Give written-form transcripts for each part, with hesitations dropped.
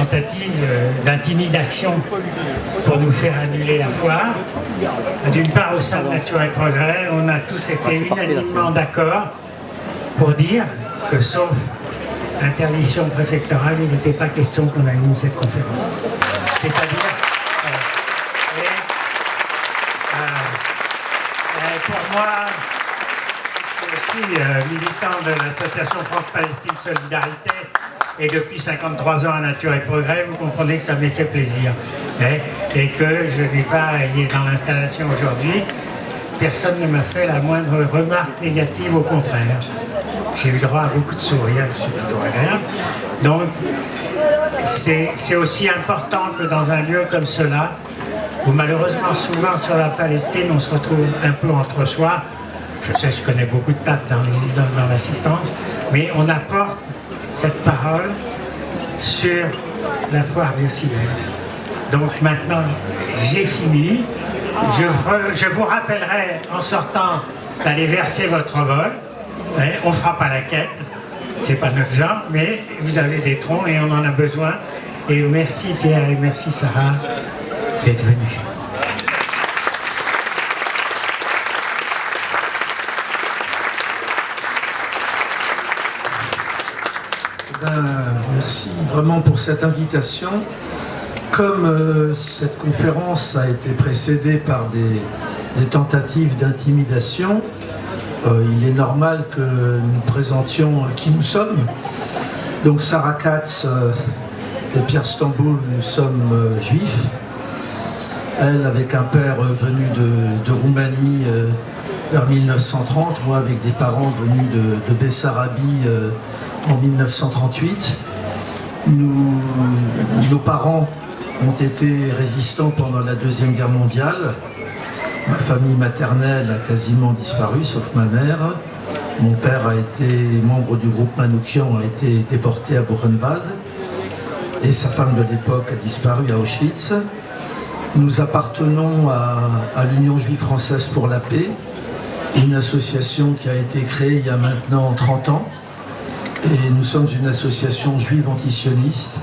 tentative d'intimidation pour nous faire annuler la foire. D'une part, au sein de Nature et Progrès, on a tous été unanimement d'accord pour dire que, sauf interdiction préfectorale, il n'était pas question qu'on annule cette conférence. C'est-à-dire, pour moi, je suis aussi militant de l'association France-Palestine Solidarité et depuis 53 ans à Nature et Progrès, vous comprenez que ça m'ait fait plaisir. Et que je n'ai pas été dans l'installation aujourd'hui, personne ne m'a fait la moindre remarque négative, au contraire. J'ai eu droit à beaucoup de sourires, c'est toujours agréable. Donc, c'est aussi important que dans un lieu comme cela, où malheureusement souvent sur la Palestine, on se retrouve un peu entre soi. Je sais, je connais beaucoup de tates dans l'assistance, mais on apporte cette parole sur la foire biocide. Donc maintenant, j'ai fini. Je vous rappellerai en sortant d'aller verser votre vol. On ne fera pas la quête, c'est pas notre genre, mais vous avez des troncs et on en a besoin. Et merci Pierre et merci Sarah d'être venus. Merci vraiment pour cette invitation. Comme cette conférence a été précédée par des tentatives d'intimidation, il est normal que nous présentions qui nous sommes. Donc Sarah Katz et Pierre Stamboul, nous sommes juifs. Elle avec un père venu de Roumanie vers 1930, moi avec des parents venus de Bessarabie en 1938. Nos parents ont été résistants pendant la Deuxième Guerre mondiale. Ma famille maternelle a quasiment disparu, sauf ma mère. Mon père a été membre du groupe Manouchian, a été déporté à Buchenwald. Et sa femme de l'époque a disparu à Auschwitz. Nous appartenons à l'Union juive française pour la paix, une association qui a été créée il y a maintenant 30 ans. Et nous sommes une association juive antisioniste,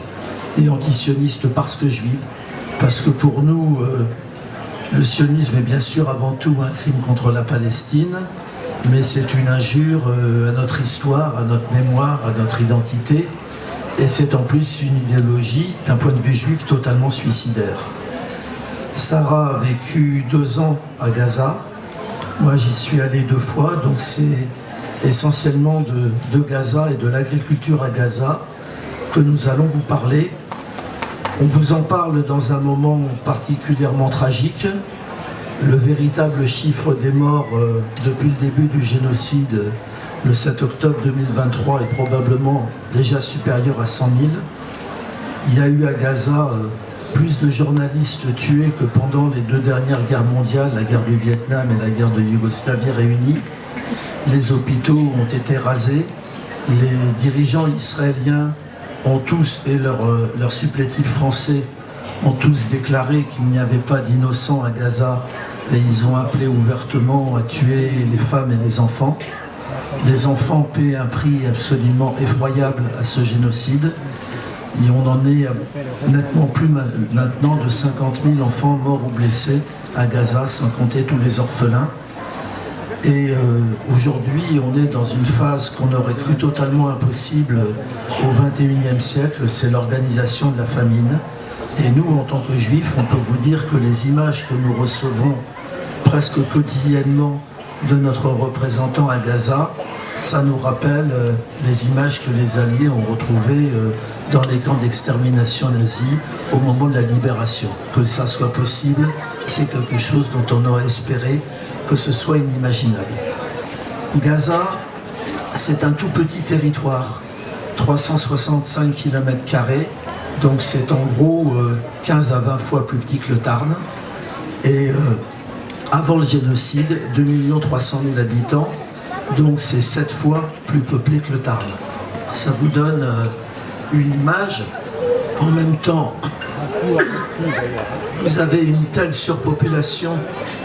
et antisioniste parce que juive, parce que pour nous, le sionisme est bien sûr avant tout un crime contre la Palestine, mais c'est une injure à notre histoire, à notre mémoire, à notre identité, et c'est en plus une idéologie, d'un point de vue juif, totalement suicidaire. Sarah a vécu 2 ans à Gaza, moi j'y suis allé 2 fois, donc c'est essentiellement de Gaza et de l'agriculture à Gaza que nous allons vous parler. On vous en parle dans un moment particulièrement tragique. Le véritable chiffre des morts depuis le début du génocide, le 7 octobre 2023, est probablement déjà supérieur à 100 000. Il y a eu à Gaza plus de journalistes tués que pendant les 2 dernières guerres mondiales, la guerre du Vietnam et la guerre de Yougoslavie réunies. Les hôpitaux ont été rasés, les dirigeants israéliens ont tous, et leurs supplétifs français, ont tous déclaré qu'il n'y avait pas d'innocents à Gaza et ils ont appelé ouvertement à tuer les femmes et les enfants. Les enfants paient un prix absolument effroyable à ce génocide et on en est nettement plus maintenant de 50 000 enfants morts ou blessés à Gaza, sans compter tous les orphelins. Et aujourd'hui, on est dans une phase qu'on aurait cru totalement impossible au XXIe siècle, c'est l'organisation de la famine. Et nous, en tant que juifs, on peut vous dire que les images que nous recevons presque quotidiennement de notre représentant à Gaza, ça nous rappelle les images que les Alliés ont retrouvées dans les camps d'extermination nazis au moment de la libération. Que ça soit possible, c'est quelque chose dont on aurait espéré que ce soit inimaginable. Gaza, c'est un tout petit territoire, 365 km², donc c'est en gros 15 à 20 fois plus petit que le Tarn. Et avant le génocide, 2 300 000 habitants, donc c'est 7 fois plus peuplé que le Tarn. Ça vous donne une image. En même temps, vous avez une telle surpopulation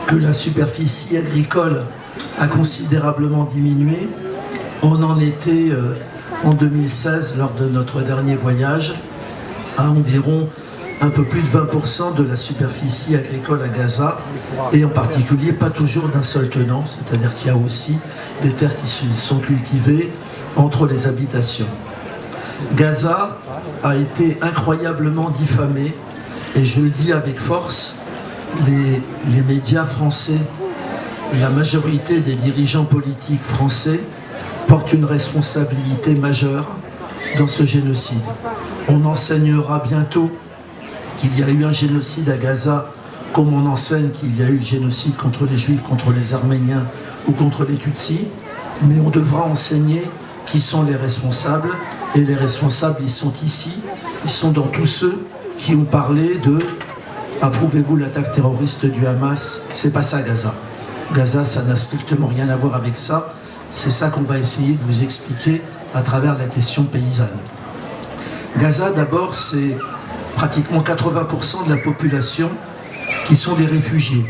que la superficie agricole a considérablement diminué. On en était en 2016, lors de notre dernier voyage, à environ un peu plus de 20% de la superficie agricole à Gaza, et en particulier pas toujours d'un seul tenant, c'est-à-dire qu'il y a aussi des terres qui sont cultivées entre les habitations. Gaza a été incroyablement diffamé, et je le dis avec force, les médias français, la majorité des dirigeants politiques français portent une responsabilité majeure dans ce génocide. On enseignera bientôt qu'il y a eu un génocide à Gaza, comme on enseigne qu'il y a eu le génocide contre les Juifs, contre les Arméniens ou contre les Tutsis, mais on devra enseigner qui sont les responsables, et les responsables, ils sont ici, ils sont dans tous ceux qui ont parlé de « approuvez-vous l'attaque terroriste du Hamas ?» C'est pas ça Gaza. Gaza, ça n'a strictement rien à voir avec ça. C'est ça qu'on va essayer de vous expliquer à travers la question paysanne. Gaza, d'abord, c'est pratiquement 80% de la population qui sont des réfugiés,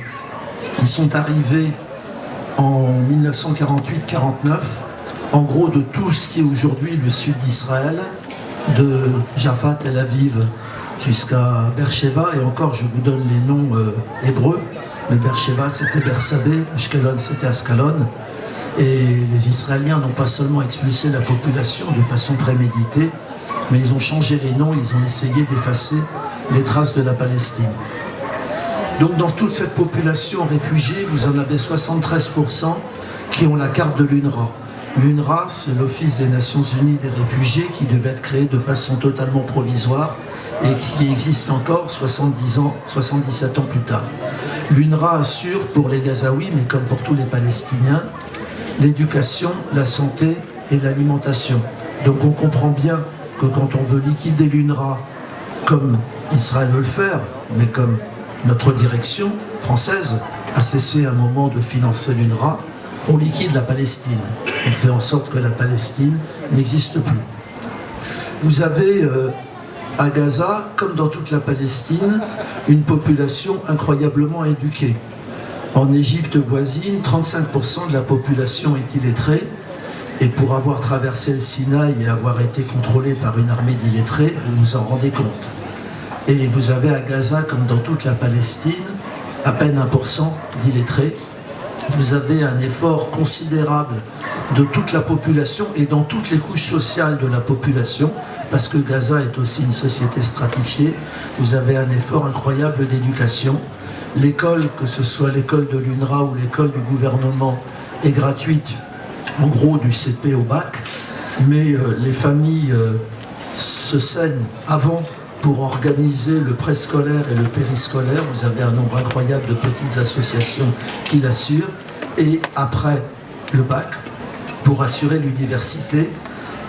qui sont arrivés en 1948-49, en gros de tout ce qui est aujourd'hui le sud d'Israël, de Jaffa, Tel Aviv, jusqu'à Beersheba, et encore je vous donne les noms hébreux, mais Beersheba c'était Bersabé, Ashkelon c'était Ascalon, et les Israéliens n'ont pas seulement expulsé la population de façon préméditée, mais ils ont changé les noms, ils ont essayé d'effacer les traces de la Palestine. Donc dans toute cette population réfugiée, vous en avez 73% qui ont la carte de l'UNRWA. L'UNRWA, c'est l'Office des Nations Unies des réfugiés qui devait être créé de façon totalement provisoire et qui existe encore 77 ans plus tard. L'UNRWA assure pour les Gazaouis, mais comme pour tous les Palestiniens, l'éducation, la santé et l'alimentation. Donc on comprend bien que quand on veut liquider l'UNRWA, comme Israël veut le faire, mais comme notre direction française a cessé un moment de financer l'UNRWA, on liquide la Palestine. On fait en sorte que la Palestine n'existe plus. Vous avez à Gaza, comme dans toute la Palestine, une population incroyablement éduquée. En Égypte voisine, 35% de la population est illettrée, et pour avoir traversé le Sinaï et avoir été contrôlé par une armée d'illettrés, vous vous en rendez compte. Et vous avez à Gaza, comme dans toute la Palestine, à peine 1% d'illettrés. Vous avez un effort considérable de toute la population et dans toutes les couches sociales de la population, parce que Gaza est aussi une société stratifiée. Vous avez un effort incroyable d'éducation. L'école, que ce soit l'école de l'UNRWA ou l'école du gouvernement, est gratuite, en gros du CP au bac, mais les familles se saignent avant pour organiser le préscolaire et le périscolaire. Vous avez un nombre incroyable de petites associations qui l'assurent. Et après le bac, pour assurer l'université,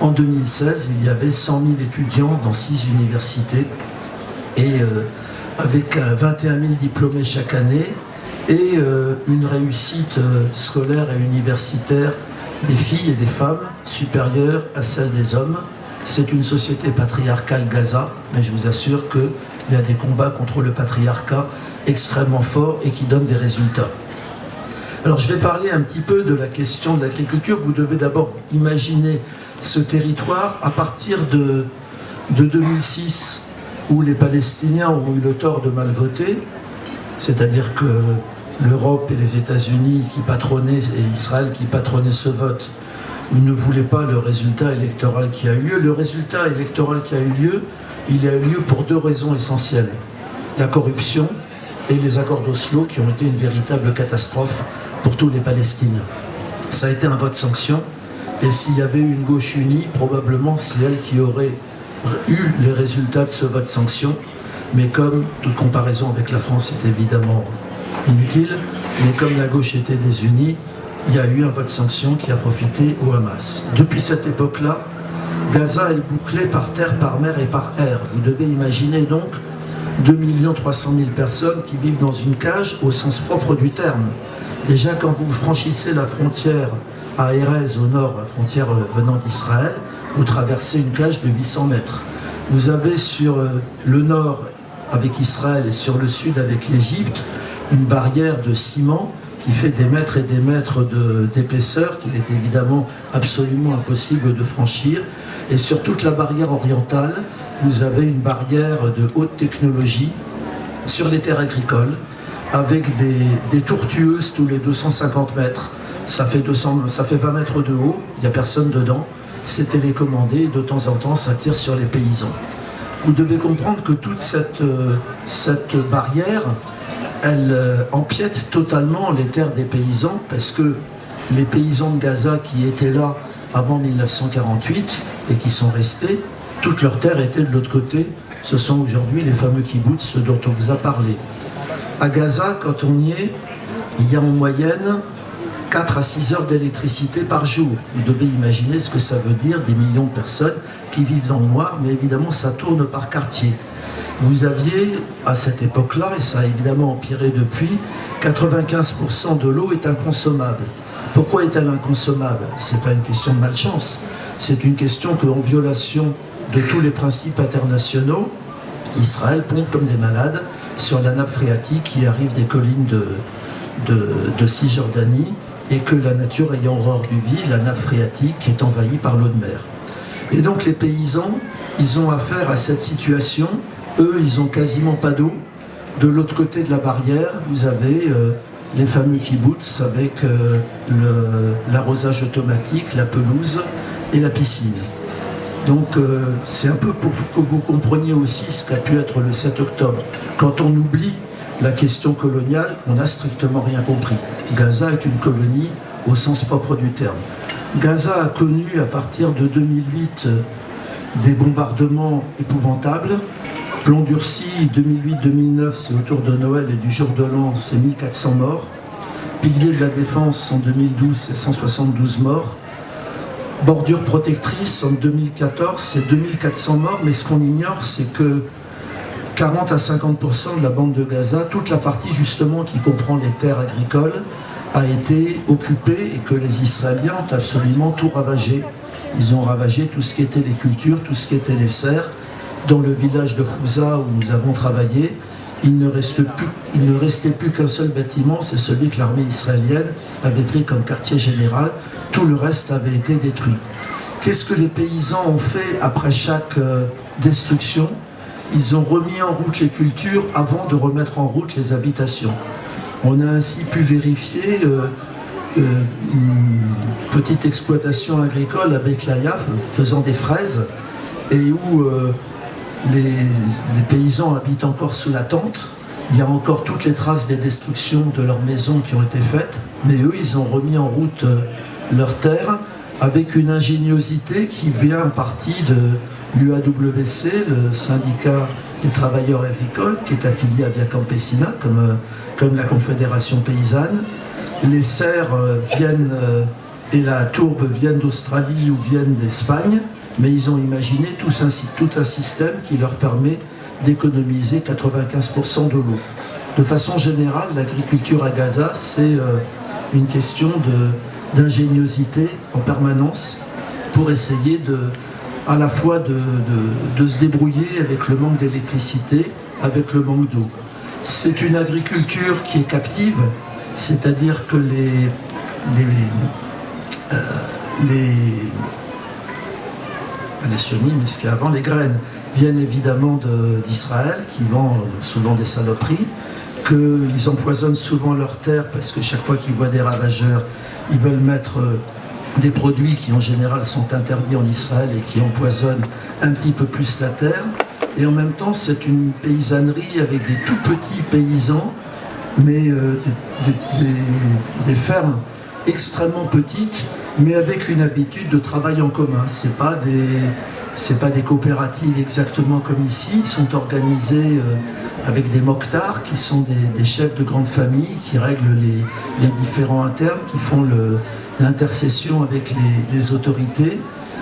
en 2016, il y avait 100 000 étudiants dans 6 universités, et avec 21 000 diplômés chaque année, et une réussite scolaire et universitaire des filles et des femmes supérieure à celle des hommes. C'est une société patriarcale Gaza, mais je vous assure qu'il y a des combats contre le patriarcat extrêmement forts et qui donnent des résultats. Alors je vais parler un petit peu de la question de l'agriculture. Vous devez d'abord imaginer ce territoire à partir de 2006, où les Palestiniens ont eu le tort de mal voter, c'est-à-dire que l'Europe et les États-Unis qui patronaient, et Israël qui patronnait ce vote, ne voulaient pas le résultat électoral qui a eu lieu. Le résultat électoral qui a eu lieu, il a eu lieu pour 2 raisons essentielles. La corruption et les accords d'Oslo qui ont été une véritable catastrophe pour tous les Palestiniens. Ça a été un vote sanction, et s'il y avait eu une gauche unie, probablement c'est elle qui aurait eu les résultats de ce vote sanction, mais comme toute comparaison avec la France est évidemment inutile, mais comme la gauche était désunie, il y a eu un vote sanction qui a profité au Hamas. Depuis cette époque-là, Gaza est bouclé par terre, par mer et par air. Vous devez imaginer donc 2 300 000 personnes qui vivent dans une cage au sens propre du terme. Déjà, quand vous franchissez la frontière à Erez, au nord, la frontière venant d'Israël, vous traversez une cage de 800 mètres. Vous avez sur le nord avec Israël et sur le sud avec l'Égypte une barrière de ciment qui fait des mètres et des mètres d'épaisseur, qu'il est évidemment absolument impossible de franchir. Et sur toute la barrière orientale, vous avez une barrière de haute technologie sur les terres agricoles, avec des tourtueuses tous les 250 mètres. Ça fait 20 mètres de haut, il n'y a personne dedans. C'est télécommandé, de temps en temps, ça tire sur les paysans. Vous devez comprendre que toute cette barrière, elle empiète totalement les terres des paysans, parce que les paysans de Gaza qui étaient là avant 1948 et qui sont restés, toutes leurs terres étaient de l'autre côté. Ce sont aujourd'hui les fameux kibbutz, ceux dont on vous a parlé. À Gaza, quand on y est, il y a en moyenne 4 à 6 heures d'électricité par jour. Vous devez imaginer ce que ça veut dire, des millions de personnes qui vivent dans le noir, mais évidemment ça tourne par quartier. Vous aviez, à cette époque-là, et ça a évidemment empiré depuis, 95% de l'eau est inconsommable. Pourquoi est-elle inconsommable? Ce n'est pas une question de malchance, c'est une question qu'en violation de tous les principes internationaux, Israël pompe comme des malades sur la nappe phréatique qui arrive des collines de Cisjordanie, et que la nature ayant horreur du vide, la nappe phréatique est envahie par l'eau de mer. Et donc les paysans, ils ont affaire à cette situation. Eux, ils n'ont quasiment pas d'eau. De l'autre côté de la barrière, vous avez les fameux kibbutz avec l'arrosage automatique, la pelouse et la piscine. Donc c'est un peu pour que vous compreniez aussi ce qu'a pu être le 7 octobre. Quand on oublie la question coloniale, on n'a strictement rien compris. Gaza est une colonie au sens propre du terme. Gaza a connu à partir de 2008 des bombardements épouvantables. Plan durci 2008-2009, c'est autour de Noël et du jour de l'an, c'est 1400 morts. Pilier de la défense en 2012, c'est 172 morts. Bordure protectrice en 2014, c'est 2400 morts, mais ce qu'on ignore, c'est que 40 à 50% de la bande de Gaza, toute la partie justement qui comprend les terres agricoles, a été occupée et que les Israéliens ont absolument tout ravagé. Ils ont ravagé tout ce qui était les cultures, tout ce qui était les serres. Dans le village de Khouza où nous avons travaillé, il ne restait plus qu'un seul bâtiment, c'est celui que l'armée israélienne avait pris comme quartier général. Tout le reste avait été détruit. Qu'est-ce que les paysans ont fait après chaque destruction? Ils ont remis en route les cultures avant de remettre en route les habitations. On a ainsi pu vérifier une petite exploitation agricole à Betlaïa faisant des fraises et où les paysans habitent encore sous la tente. Il y a encore toutes les traces des destructions de leurs maisons qui ont été faites, mais eux, ils ont remis en route leurs terres avec une ingéniosité qui vient en partie de l'UAWC, le syndicat des travailleurs agricoles, qui est affilié à Via Campesina, comme la Confédération paysanne. Les serres viennent et la tourbe viennent d'Australie ou viennent d'Espagne, mais ils ont imaginé tout un système qui leur permet d'économiser 95% de l'eau. De façon générale, l'agriculture à Gaza, c'est une question d'ingéniosité en permanence pour essayer à la fois de se débrouiller avec le manque d'électricité, avec le manque d'eau. C'est une agriculture qui est captive, c'est-à-dire que les chenilles, mais ce qu'il y a avant, les graines, viennent évidemment d'Israël, qui vend souvent des saloperies, qu'ils empoisonnent souvent leurs terres, parce que chaque fois qu'ils voient des ravageurs, ils veulent mettre des produits qui en général sont interdits en Israël et qui empoisonnent un petit peu plus la terre. Et en même temps, c'est une paysannerie avec des tout petits paysans, mais des fermes extrêmement petites, mais avec une habitude de travail en commun. C'est pas des coopératives exactement comme ici. Ils sont organisés avec des mokhtars, qui sont des chefs de grandes familles, qui règlent les différends internes, qui font l'intercession avec les autorités,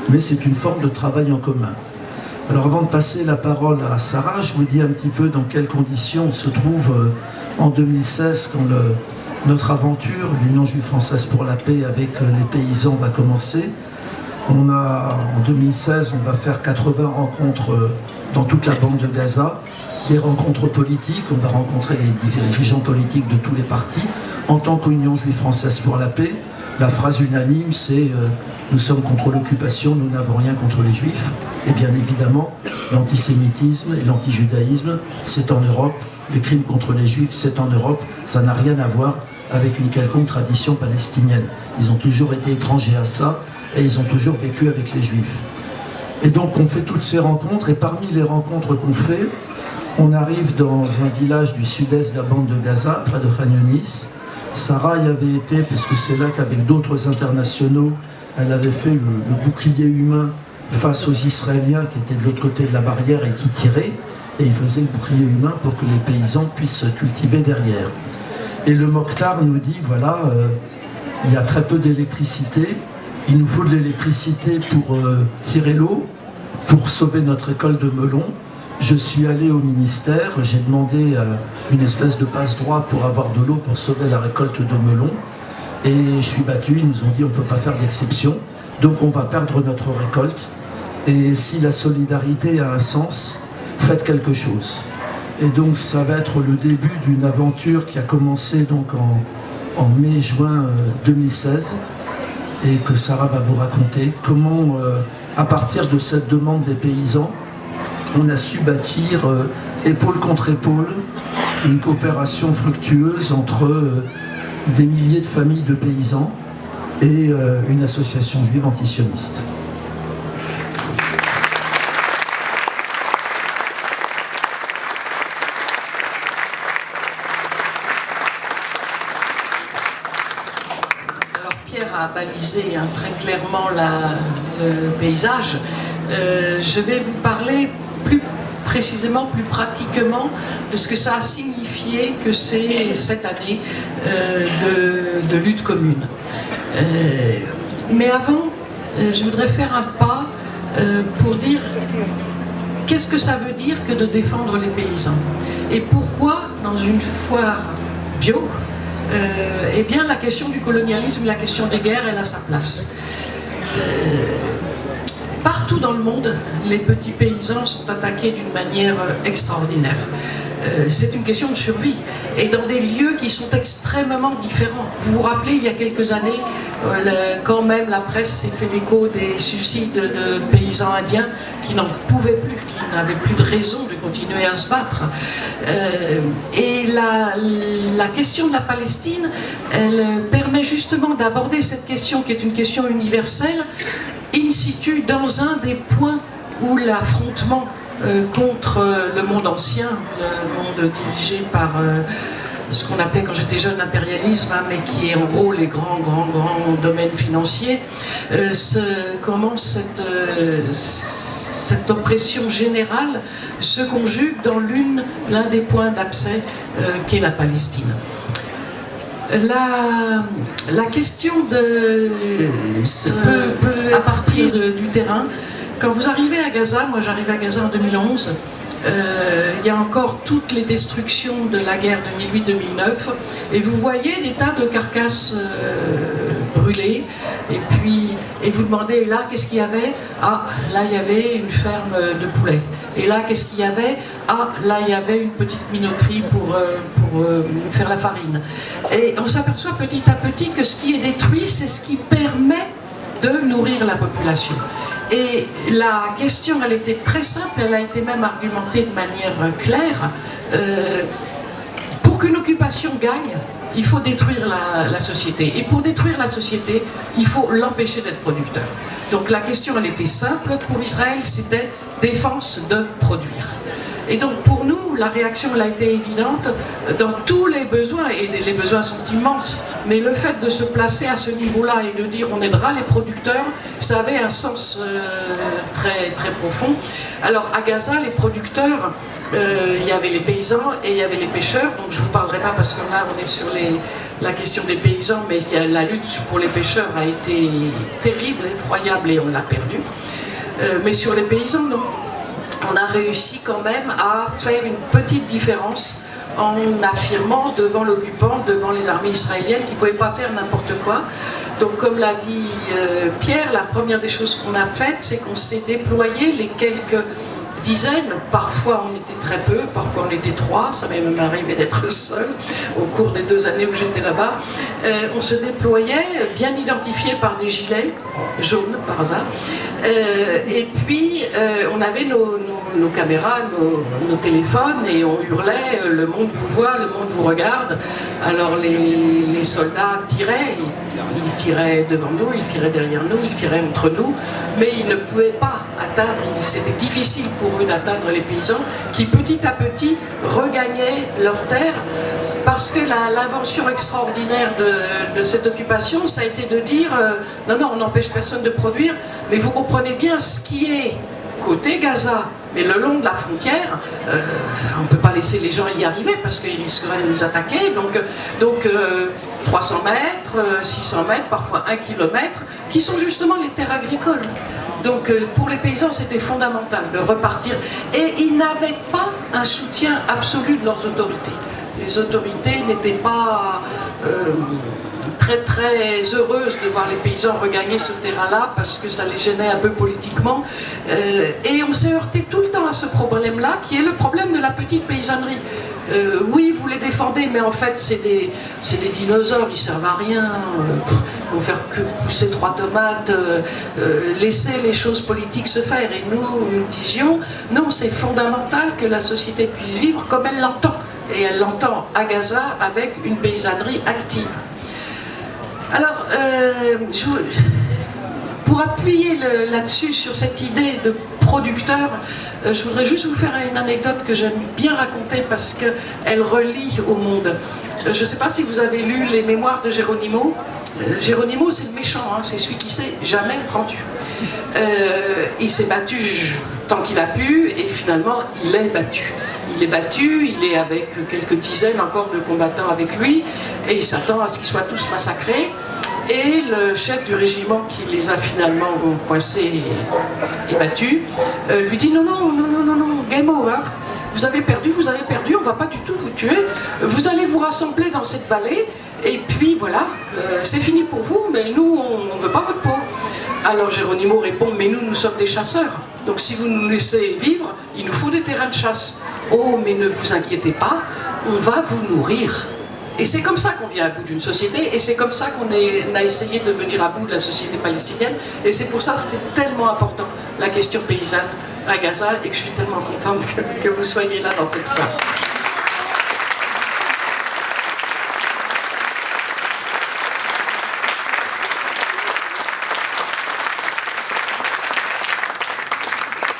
mais c'est une forme de travail en commun. Alors avant de passer la parole à Sarah, je vous dis un petit peu dans quelles conditions on se trouve en 2016 quand notre aventure, l'Union juive française pour la paix avec les paysans va commencer. En 2016, on va faire 80 rencontres dans toute la bande de Gaza, des rencontres politiques, on va rencontrer les dirigeants politiques de tous les partis. En tant qu'Union juive française pour la paix, la phrase unanime, c'est nous sommes contre l'occupation, nous n'avons rien contre les juifs. Et bien évidemment, l'antisémitisme et l'antijudaïsme, c'est en Europe. Les crimes contre les juifs, c'est en Europe. Ça n'a rien à voir avec une quelconque tradition palestinienne. Ils ont toujours été étrangers à ça et ils ont toujours vécu avec les juifs. Et donc on fait toutes ces rencontres, et parmi les rencontres qu'on fait, on arrive dans un village du sud-est de la bande de Gaza, près de Khan Younis. Sarah y avait été, parce que c'est là qu'avec d'autres internationaux, elle avait fait le bouclier humain face aux Israéliens qui étaient de l'autre côté de la barrière et qui tiraient, et ils faisaient le bouclier humain pour que les paysans puissent cultiver derrière. Et le Mokhtar nous dit, voilà, il y a très peu d'électricité, il nous faut de l'électricité pour tirer l'eau, pour sauver notre récolte de melons. Je suis allé au ministère, j'ai demandé une espèce de passe-droit pour avoir de l'eau pour sauver la récolte de melons. Et je suis battu, ils nous ont dit on ne peut pas faire d'exception, donc on va perdre notre récolte. Et si la solidarité a un sens, faites quelque chose. Et donc ça va être le début d'une aventure qui a commencé donc en mai-juin 2016 et que Sarah va vous raconter comment, à partir de cette demande des paysans, on a su bâtir épaule contre épaule une coopération fructueuse entre des milliers de familles de paysans et une association juive antisioniste. Alors Pierre a balisé très clairement le paysage. Je vais vous parler plus précisément, plus pratiquement de ce que ça a signifié que c'est cette année de lutte commune. Mais avant, je voudrais faire un pas pour dire qu'est-ce que ça veut dire que de défendre les paysans et pourquoi dans une foire bio, eh bien la question du colonialisme, la question des guerres, elle a sa place. Partout dans le monde, les petits paysans sont attaqués d'une manière extraordinaire. C'est une question de survie, et dans des lieux qui sont extrêmement différents. Vous vous rappelez, il y a quelques années, quand même la presse s'est fait l'écho des suicides de paysans indiens qui n'en pouvaient plus, qui n'avaient plus de raison de continuer à se battre. Et la question de la Palestine, elle permet justement d'aborder cette question qui est une question universelle, in situ, dans un des points où l'affrontement contre le monde ancien, le monde dirigé par ce qu'on appelait quand j'étais jeune l'impérialisme, mais qui est en gros les grands domaines financiers, comment cette oppression générale se conjugue dans l'un des points d'accès qu'est la Palestine. La question peut à partir du terrain. Quand vous arrivez à Gaza, moi j'arrive à Gaza en 2011, il y a encore toutes les destructions de la guerre de 2008-2009, et vous voyez des tas de carcasses brûlées, et vous demandez, là qu'est-ce qu'il y avait? Ah, là il y avait une ferme de poulets. Et là qu'est-ce qu'il y avait? Ah, là il y avait une petite minoterie pour faire la farine. Et on s'aperçoit petit à petit que ce qui est détruit, c'est ce qui permet de nourrir la population. Et la question, elle était très simple, elle a été même argumentée de manière claire. Pour qu'une occupation gagne, il faut détruire la société. Et pour détruire la société, il faut l'empêcher d'être producteur. Donc la question, elle était simple. Pour Israël, c'était défense de produire. Et donc pour nous, la réaction elle a été évidente dans tous les besoins, et les besoins sont immenses, mais le fait de se placer à ce niveau-là et de dire on aidera les producteurs, ça avait un sens très, très profond. Alors à Gaza, les producteurs, il y avait les paysans et il y avait les pêcheurs, donc je ne vous parlerai pas parce que là on est sur la question des paysans, mais la lutte pour les pêcheurs a été terrible, effroyable, et on l'a perdue. Mais sur les paysans, non. On a réussi quand même à faire une petite différence en affirmant devant l'occupant, devant les armées israéliennes, qu'ils ne pouvaient pas faire n'importe quoi. Donc comme l'a dit Pierre, la première des choses qu'on a faites, c'est qu'on s'est déployé les quelques dizaines, parfois on était très peu, parfois on était 3, ça m'est même arrivé d'être seul au cours des 2 années où j'étais là-bas. On se déployait, bien identifiés par des gilets jaunes par hasard, et puis on avait nos caméras, nos téléphones, et on hurlait « le monde vous voit, le monde vous regarde ». Alors les soldats tiraient, ils tiraient devant nous, ils tiraient derrière nous, ils tiraient entre nous, mais ils ne pouvaient pas atteindre, c'était difficile pour eux d'atteindre les paysans qui petit à petit regagnaient leurs terres, parce que l'invention extraordinaire de cette occupation, ça a été de dire non, non, on n'empêche personne de produire, mais vous comprenez bien ce qui est côté Gaza, mais le long de la frontière, on ne peut pas laisser les gens y arriver parce qu'ils risqueraient de nous attaquer. Donc 300 mètres, 600 mètres, parfois 1 kilomètre, qui sont justement les terres agricoles. Donc pour les paysans, c'était fondamental de repartir. Et ils n'avaient pas un soutien absolu de leurs autorités. Les autorités n'étaient pas très heureuses de voir les paysans regagner ce terrain-là parce que ça les gênait un peu politiquement. Et on s'est heurté tout le temps à ce problème-là, qui est le problème de la petite paysannerie. Oui, vous les défendez, mais en fait, c'est des dinosaures, ils servent à rien. Ils vont faire que pousser 3 tomates, laisser les choses politiques se faire. Et nous disions, non, c'est fondamental que la société puisse vivre comme elle l'entend. Et elle l'entend à Gaza avec une paysannerie active. Alors, pour appuyer là-dessus, sur cette idée de producteur, je voudrais juste vous faire une anecdote que j'aime bien raconter parce qu'elle relie au monde. Je ne sais pas si vous avez lu les mémoires de Geronimo. Geronimo, c'est le méchant, hein, c'est celui qui s'est jamais rendu. Il s'est battu tant qu'il a pu et finalement il est battu. Il est battu, il est avec quelques dizaines encore de combattants avec lui et il s'attend à ce qu'ils soient tous massacrés. Et le chef du régiment qui les a finalement coincés et battus lui dit non, game over. Vous avez perdu, on ne va pas du tout vous tuer. Vous allez vous rassembler dans cette vallée et puis voilà, c'est fini pour vous, mais nous, on ne veut pas votre peau. Alors Geronimo répond, mais nous sommes des chasseurs. Donc si vous nous laissez vivre, il nous faut des terrains de chasse. Oh, mais ne vous inquiétez pas, on va vous nourrir. Et c'est comme ça qu'on vient à bout d'une société, et c'est comme ça qu'on a essayé de venir à bout de la société palestinienne, et c'est pour ça que c'est tellement important, la question paysanne à Gaza, et que je suis tellement contente que vous soyez là dans cette fois.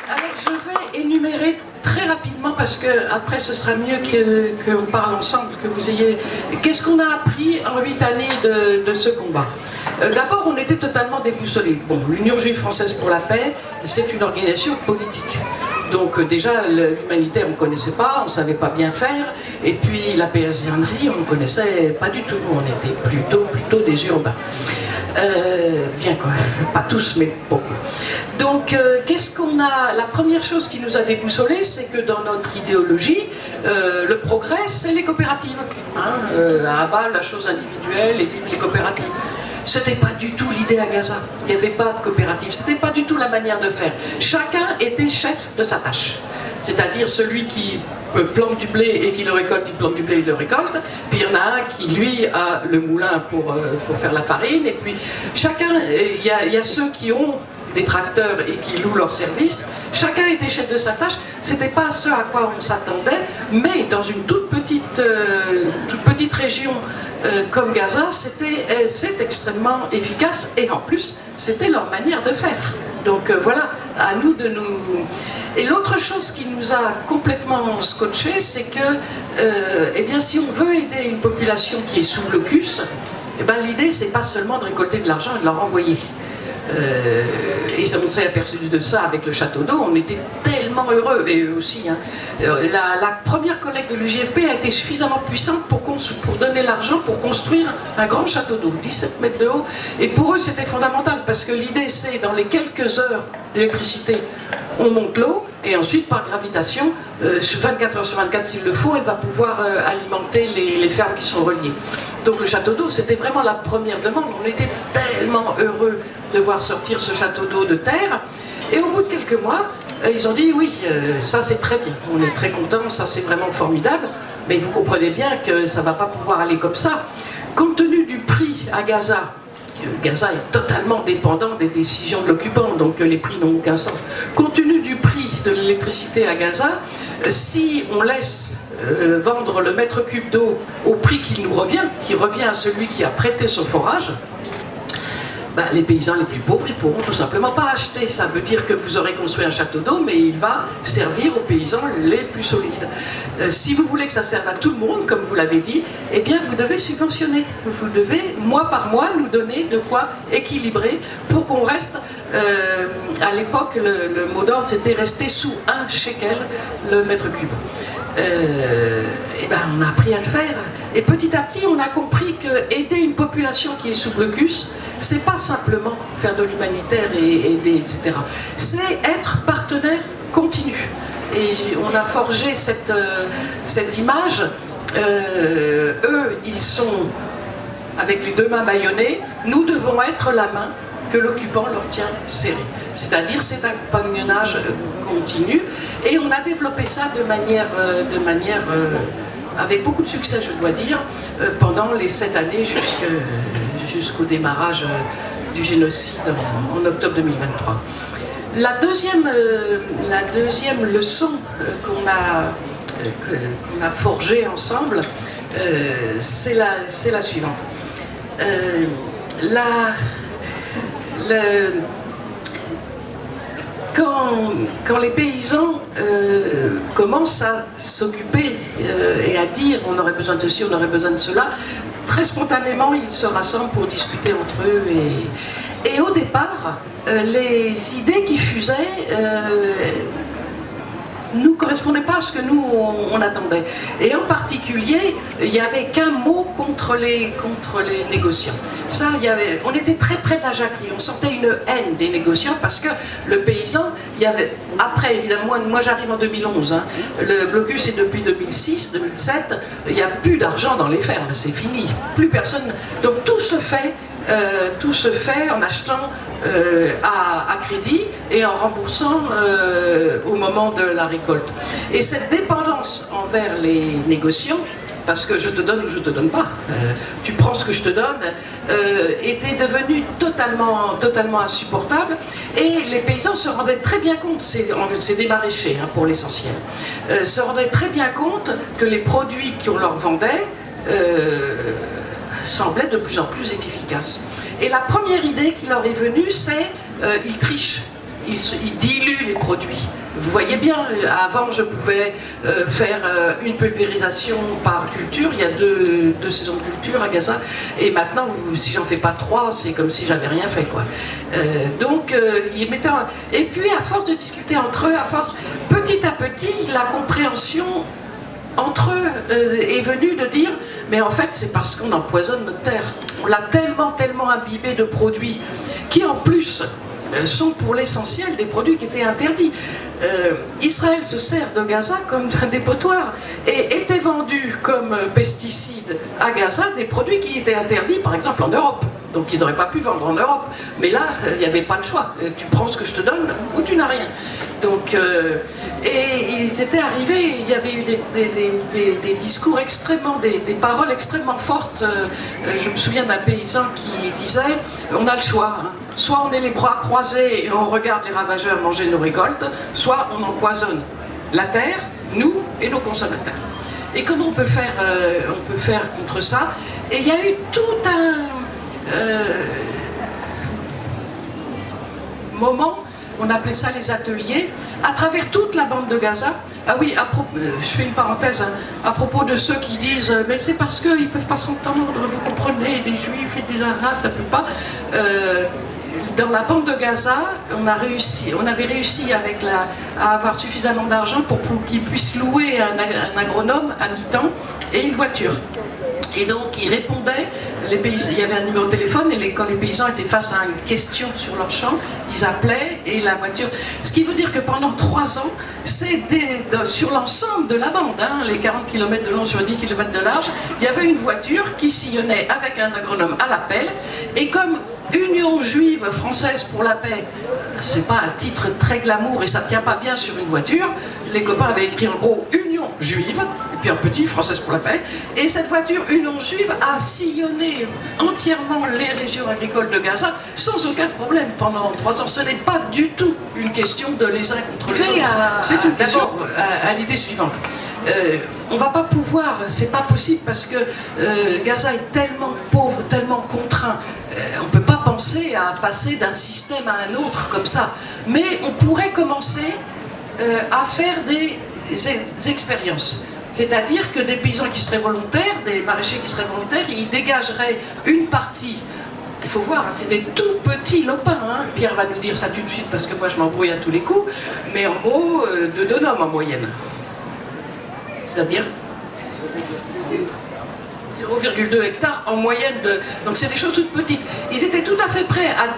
Alors je vais énumérer très rapidement, parce que après ce sera mieux qu'on parle ensemble, que vous ayez... Qu'est-ce qu'on a appris en 8 années de ce combat? D'abord, on était totalement déboussolés. Bon, l'Union juive française pour la paix, c'est une organisation politique. Donc déjà, l'humanitaire, on ne connaissait pas, on ne savait pas bien faire, et puis la paysannerie, on ne connaissait pas du tout. On était plutôt des urbains. Bien quoi, pas tous, mais beaucoup. Donc, qu'est-ce qu'on a... La première chose qui nous a déboussolés, c'est que dans notre idéologie, le progrès, c'est les coopératives. Hein, à bas, la chose individuelle et vive les coopératives. C'était pas du tout l'idée à Gaza. Il n'y avait pas de coopérative. C'était pas du tout la manière de faire. Chacun était chef de sa tâche. C'est-à-dire celui qui plante du blé et qui le récolte, il plante du blé et il le récolte. Puis il y en a un qui, lui, a le moulin pour faire la farine. Et puis chacun, il y a ceux qui ont des tracteurs et qui louent leurs services. Chacun était chef de sa tâche. C'était pas ce à quoi on s'attendait, mais dans une toute petite région comme Gaza, c'est extrêmement efficace et en plus, c'était leur manière de faire. Donc voilà, à nous de nous... Et l'autre chose qui nous a complètement scotché, c'est que eh bien, si on veut aider une population qui est sous blocus, eh ben, l'idée, c'est pas seulement de récolter de l'argent et de leur envoyer. Et on s'est aperçu de ça avec le château d'eau, on était tellement heureux, et eux aussi. Hein. La première collecte de l'UJFP a été suffisamment puissante pour donner l'argent pour construire un grand château d'eau, 17 mètres de haut. Et pour eux, c'était fondamental, parce que l'idée, c'est dans les quelques heures d'électricité, on monte l'eau, et ensuite, par gravitation, 24 heures sur 24 s'il le faut, elle va pouvoir alimenter les fermes qui sont reliées. Donc le château d'eau, c'était vraiment la première demande. On était tellement heureux de voir sortir ce château d'eau de terre. Et au bout de quelques mois, Ils ont dit oui, ça c'est très bien, on est très contents, ça c'est vraiment formidable, mais vous comprenez bien que ça ne va pas pouvoir aller comme ça. Compte tenu du prix à Gaza, Gaza est totalement dépendant des décisions de l'occupant, donc les prix n'ont aucun sens. Compte tenu du prix de l'électricité à Gaza, si on laisse vendre le mètre cube d'eau au prix qui nous revient, qui revient à celui qui a prêté son forage, ben, les paysans les plus pauvres, ils pourront tout simplement pas acheter. Ça veut dire que vous aurez construit un château d'eau, mais il va servir aux paysans les plus solides. Si vous voulez que ça serve à tout le monde, comme vous l'avez dit, eh bien vous devez subventionner. Vous devez, mois par mois, nous donner de quoi équilibrer pour qu'on reste... à l'époque, le mot d'ordre, c'était rester sous 1 shekel le mètre cube. Et ben, on a appris à le faire. Et petit à petit, on a compris que aider une population qui est sous blocus, c'est pas simplement faire de l'humanitaire et aider, etc. C'est être partenaire continu. Et on a forgé cette image. Eux, ils sont avec les 2 mains bâillonnées. Nous devons être la main que l'occupant leur tient serrée. C'est-à-dire cet compagnonnage continu. Et on a développé ça de manière avec beaucoup de succès, je dois dire, pendant les 7 années jusqu'au démarrage du génocide en octobre 2023. La deuxième leçon qu'on a forgée ensemble, c'est la suivante. Quand les paysans commencent à s'occuper et à dire on aurait besoin de ceci, on aurait besoin de cela, très spontanément ils se rassemblent pour discuter entre eux. Et au départ, les idées qui fusaient ne correspondaient pas à ce que nous on attendait. Et en particulier, il n'y avait qu'un mot contre les négociants. Ça, on était très près de la jacquerie, on sentait une haine des négociants parce que le paysan, après évidemment, moi j'arrive en 2011, hein, le blocus est depuis 2006, 2007, il n'y a plus d'argent dans les fermes, c'est fini, plus personne, donc tout se fait en achetant à crédit et en remboursant au moment de la récolte. Et cette dépendance envers les négociants, parce que je te donne ou je te donne pas, tu prends ce que je te donne, était devenue totalement insupportable. Et les paysans se rendaient très bien compte, c'est des maraîchers hein, pour l'essentiel, se rendaient très bien compte que les produits qu'on leur vendait semblaient de plus en plus inefficaces. Et la première idée qui leur est venue, c'est ils trichent, ils diluent les produits. Vous voyez bien, avant je pouvais faire une pulvérisation par culture, il y a deux saisons de culture à Gaza, et maintenant si j'en fais pas 3, c'est comme si j'avais rien fait quoi. Ils mettaient et puis à force de discuter entre eux, petit à petit, la compréhension entre eux est venue de dire mais en fait c'est parce qu'on empoisonne notre terre. On l'a tellement imbibé de produits qui en plus sont pour l'essentiel des produits qui étaient interdits. Israël se sert de Gaza comme d'un dépotoir et était vendu comme pesticides à Gaza des produits qui étaient interdits par exemple en Europe. Donc ils n'auraient pas pu vendre en Europe. Mais là, il n'y avait pas le choix. Tu prends ce que je te donne ou tu n'as rien. Donc, et ils étaient arrivés, il y avait eu des discours extrêmement, des paroles extrêmement fortes. Je me souviens d'un paysan qui disait, on a le choix. Hein. Soit on est les bras croisés et on regarde les ravageurs manger nos récoltes, soit on empoisonne la terre, nous et nos consommateurs. Et comment on peut faire contre ça? Et il y a eu tout un moment, on appelait ça les ateliers, à travers toute la bande de Gaza. Ah oui, je fais une parenthèse, hein, à propos de ceux qui disent mais c'est parce qu'ils ne peuvent pas s'entendre, vous comprenez, des juifs et des arabes, ça ne peut pas. Dans la bande de Gaza, on avait réussi à avoir suffisamment d'argent pour qu'ils puissent louer un agronome à mi-temps et une voiture. Et donc ils répondaient, il y avait un numéro de téléphone et quand les paysans étaient face à une question sur leur champ, ils appelaient et la voiture. Ce qui veut dire que pendant 3 ans, sur l'ensemble de la bande, hein, les 40 km de long sur 10 km de large, il y avait une voiture qui sillonnait avec un agronome à l'appel. Et comme Union juive française pour la paix, c'est pas un titre très glamour et ça tient pas bien sur une voiture. Les copains avaient écrit en gros Union juive, et puis un petit Française pour la paix. Et cette voiture Union juive a sillonné entièrement les régions agricoles de Gaza sans aucun problème pendant 3 ans. Ce n'est pas du tout une question de les uns contre les autres. C'est une question à l'idée suivante. On va pas pouvoir, c'est pas possible parce que Gaza est tellement pauvre, tellement contraint. On ne peut pas penser à passer d'un système à un autre comme ça. Mais on pourrait commencer à faire des expériences. C'est-à-dire que des paysans qui seraient volontaires, des maraîchers qui seraient volontaires, ils dégageraient une partie. Il faut voir, hein, c'est des tout petits lopins. Hein. Pierre va nous dire ça tout de suite parce que moi je m'embrouille à tous les coups. Mais en gros, de 2 hommes en moyenne. C'est-à-dire 0,2 hectares en moyenne. Donc c'est des choses toutes petites. Ils étaient tout à fait prêts à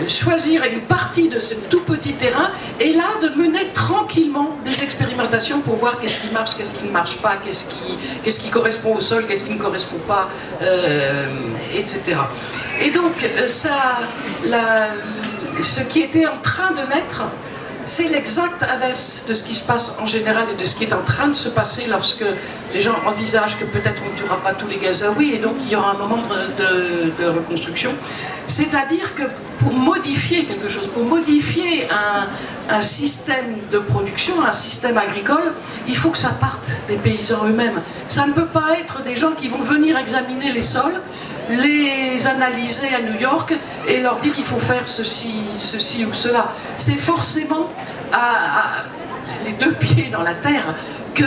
choisir une partie de ce tout petit terrain et là de mener tranquillement des expérimentations pour voir qu'est-ce qui marche, qu'est-ce qui ne marche pas, qu'est-ce qui correspond au sol, qu'est-ce qui ne correspond pas, etc. Et donc ce qui était en train de naître, c'est l'exact inverse de ce qui se passe en général et de ce qui est en train de se passer lorsque les gens envisagent que peut-être on ne tuera pas tous les Gazaouis et donc il y aura un moment de reconstruction. C'est-à-dire que pour modifier quelque chose, pour modifier un système de production, un système agricole, il faut que ça parte des paysans eux-mêmes. Ça ne peut pas être des gens qui vont venir examiner les sols, les analyser à New York et leur dire il faut faire ceci ou cela. C'est forcément les 2 pieds dans la terre que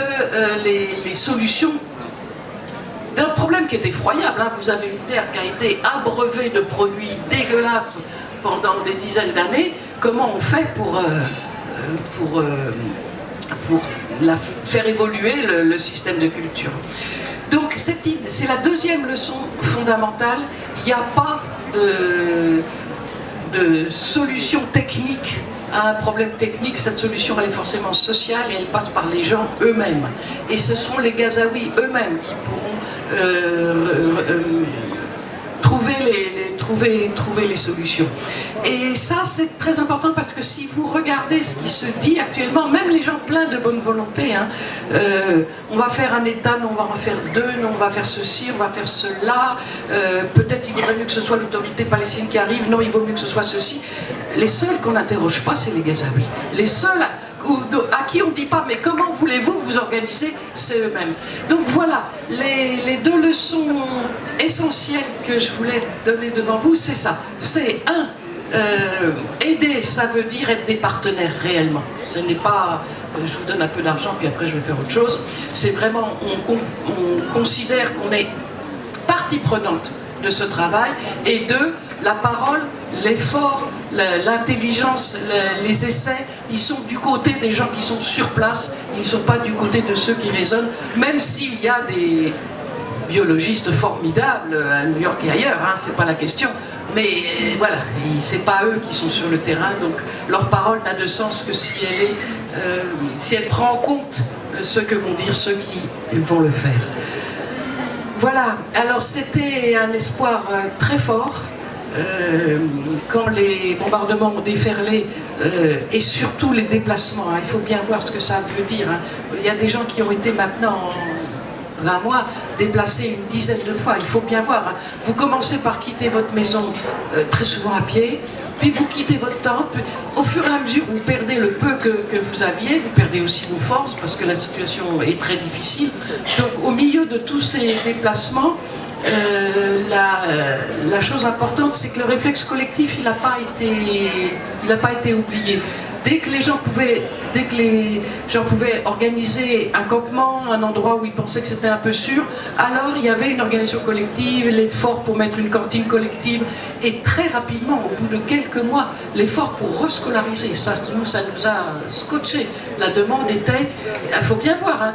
les solutions d'un problème qui est effroyable. Hein. Vous avez une terre qui a été abreuvée de produits dégueulasses pendant des dizaines d'années. Comment on fait pour faire évoluer le système de culture? Donc c'est la deuxième leçon fondamentale. Il n'y a pas de solution technique à un problème technique. Cette solution elle est forcément sociale et elle passe par les gens eux-mêmes. Et ce sont les Gazaouis eux-mêmes qui pourront trouver les solutions. Et ça c'est très important parce que si vous regardez ce qui se dit actuellement, même les gens pleins de bonne volonté, hein, on va faire un État, non on va en faire 2, non on va faire ceci, on va faire cela, peut-être il vaudrait mieux que ce soit l'autorité palestinienne qui arrive, non il vaut mieux que ce soit ceci. Les seuls qu'on n'interroge pas c'est les Gazaouis. Les seuls à qui on ne dit pas mais comment voulez-vous vous organiser, c'est eux-mêmes. Donc voilà, les 2 leçons essentielles que je voulais donner devant vous, c'est ça. C'est aider, ça veut dire être des partenaires réellement. Ce n'est pas, je vous donne un peu d'argent puis après je vais faire autre chose. C'est vraiment, on considère qu'on est partie prenante de ce travail et 2, la parole, l'effort, l'intelligence, les essais, ils sont du côté des gens qui sont sur place, ils ne sont pas du côté de ceux qui raisonnent, même s'il y a des biologistes formidables à New York et ailleurs, hein, c'est pas la question, mais voilà, c'est pas eux qui sont sur le terrain, donc leur parole n'a de sens que si elle prend en compte ce que vont dire ceux qui vont le faire. Voilà, alors c'était un espoir très fort. Quand les bombardements ont déferlé et surtout les déplacements, hein, il faut bien voir ce que ça veut dire. Hein. Il y a des gens qui ont été maintenant en 20 mois déplacés une dizaine de fois, il faut bien voir. Hein. Vous commencez par quitter votre maison très souvent à pied, puis vous quittez votre tente, puis, au fur et à mesure vous perdez le peu que vous aviez, vous perdez aussi vos forces parce que la situation est très difficile. Donc au milieu de tous ces déplacements, la chose importante, c'est que le réflexe collectif, il n'a pas été oublié. Dès que les gens pouvaient organiser un campement, un endroit où ils pensaient que c'était un peu sûr, alors il y avait une organisation collective, l'effort pour mettre une cantine collective, et très rapidement, au bout de quelques mois, l'effort pour rescolariser, ça nous a scotché. La demande était, il faut bien voir, hein,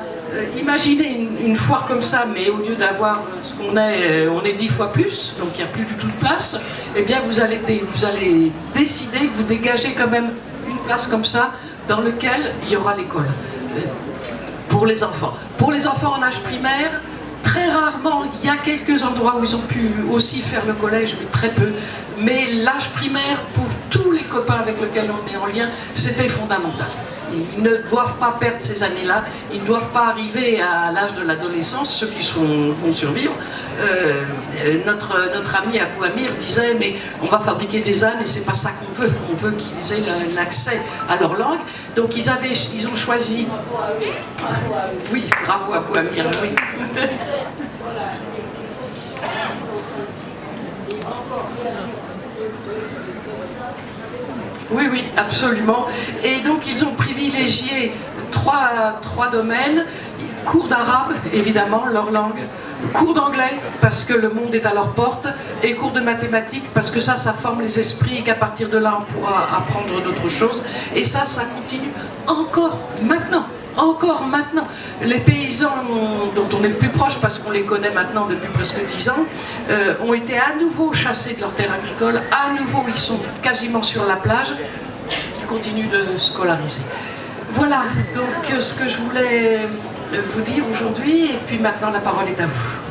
imaginez une foire comme ça, mais au lieu d'avoir ce qu'on est, on est 10 fois plus, donc il n'y a plus du tout de place, eh bien vous allez décider que vous dégagez quand même une place comme ça, dans lequel il y aura l'école. Pour les enfants. Pour les enfants en âge primaire, très très rarement, il y a quelques endroits où ils ont pu aussi faire le collège, mais très peu. Mais l'âge primaire, pour tous les copains avec lesquels on est en lien, c'était fondamental. Ils ne doivent pas perdre ces années-là, ils ne doivent pas arriver à l'âge de l'adolescence, ceux qui vont survivre. Notre ami Abou Amir disait, mais on va fabriquer des ânes et c'est pas ça qu'on veut. On veut qu'ils aient l'accès à leur langue. Donc ils ont choisi... Oui, bravo Abou Amir, oui. Oui, oui, absolument. Et donc, ils ont privilégié trois domaines. Cours d'arabe, évidemment, leur langue. Cours d'anglais, parce que le monde est à leur porte. Et cours de mathématiques, parce que ça forme les esprits et qu'à partir de là, on pourra apprendre d'autres choses. Et ça continue encore maintenant. Encore maintenant. Les paysans dont on est le plus proche, parce qu'on les connaît maintenant depuis presque 10 ans, ont été à nouveau chassés de leurs terres agricoles, à nouveau ils sont quasiment sur la plage, ils continuent de scolariser. Voilà donc ce que je voulais vous dire aujourd'hui, et puis maintenant la parole est à vous.